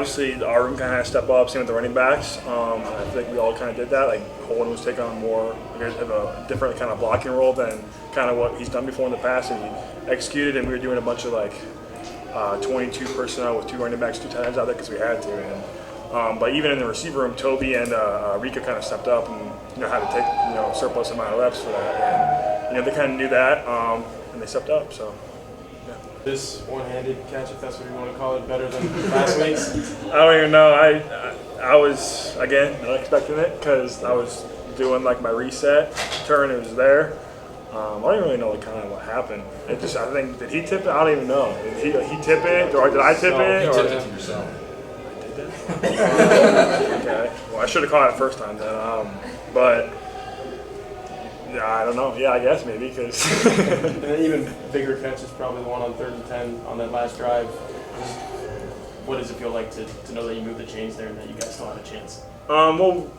Obviously, our room kind of had to step up, same with the running backs. I think we all kind of did that. Like, Holden was taking on more of a different kind of blocking role than kind of what he's done before in the past, and he executed. And we were doing a bunch of like 22 personnel with 2 running backs, 2 tight ends out there because we had to. And but even in the receiver room, Toby and Rika kind of stepped up and had to take surplus amount of reps for that. And they kind of knew that, and they stepped up. So. This one-handed catch, if that's what you want to call it, better than last week's? I don't even know. I was, again, not expecting it because I was doing like my reset turn. It was there. I don't even really know kind of what happened. I think, did he tip it? I don't even know. Did he tip it? Or did I tip it? You tipped it to yourself. I did that? Okay. Well, I should have caught it first time then. But yeah, I don't know. Yeah, I guess maybe because. And an even bigger catch is probably the one on 3rd and 10 on that last drive. What does it feel like to know that you moved the chains there and that you guys still have a chance? Well,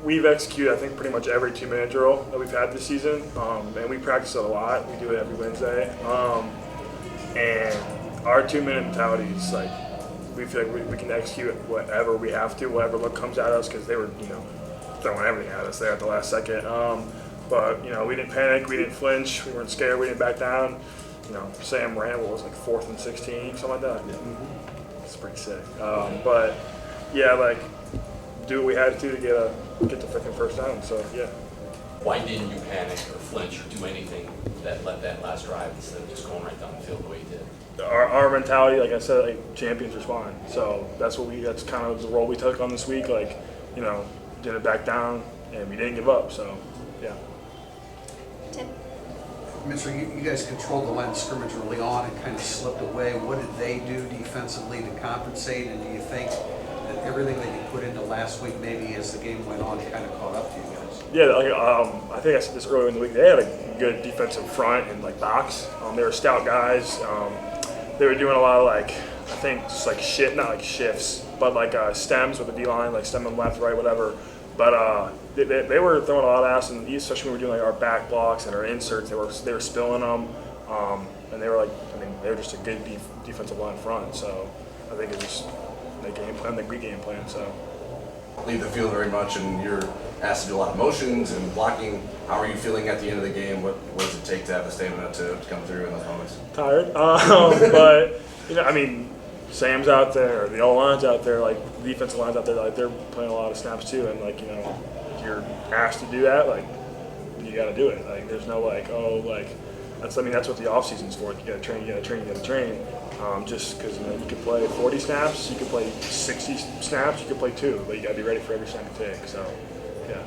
we've executed, I think, pretty much every 2-minute drill that we've had this season, and we practice it a lot. We do it every Wednesday, and our 2-minute mentality is like we feel like we can execute whatever we have to, whatever look comes at us, because they were throwing everything at us there at the last second. But we didn't panic, we didn't flinch, we weren't scared, we didn't back down. Sam ran what was like 4th and 16, something like that. It's pretty sick. But yeah, like do what we had to get the freaking first down. So yeah. Why didn't you panic or flinch or do anything that led that last drive instead of just going right down the field the way you did? Our mentality, like I said, like champions respond. So that's kind of the role we took on this week. Like didn't back down and we didn't give up. So yeah. Tim? Mitchell, you guys controlled the line of scrimmage early on and kind of slipped away. What did they do defensively to compensate? And do you think that everything that you put into last week, maybe as the game went on, kind of caught up to you guys? Yeah, I think I said this earlier in the week. They had a good defensive front and like box. They were stout guys. They were doing a lot of like just like not like shifts, but like stems with the D line, like stem them left, right, whatever. But they were throwing a lot of ass, and especially when we were doing like our back blocks and our inserts, they were spilling them, and they were they were just a good defensive line front. So I think it was the game plan, the great game plan. So leave the field very much, and you're asked to do a lot of motions and blocking. How are you feeling at the end of the game? What does it take to have the stamina to come through in those moments? Tired, but Sam's out there, the O-line's out there, like the defensive line's out there, like they're playing a lot of snaps too, and like if you're asked to do that, like you got to do it. Like there's no that's what the off season's for. You got to train, you got to train. Just because you could play 40 snaps, you could play 60 snaps, you could play 2, but you got to be ready for every snap you take. So yeah.